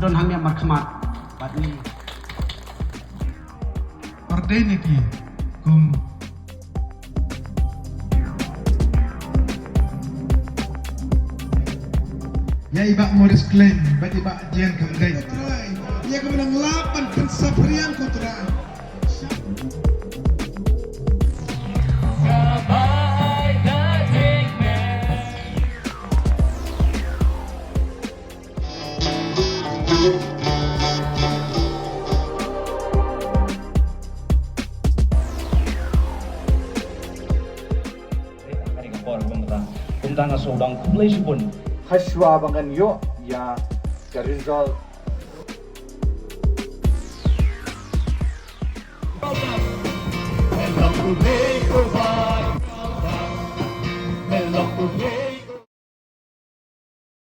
don hamnya markhamat batni Ordainity kum ya ibak Morris Klein bat ibak Jian Kamgai Trai ia kemenang 8 pensaprian ko Trai Tentang sodang kumulasi pun haswa bangan yo ya the result melok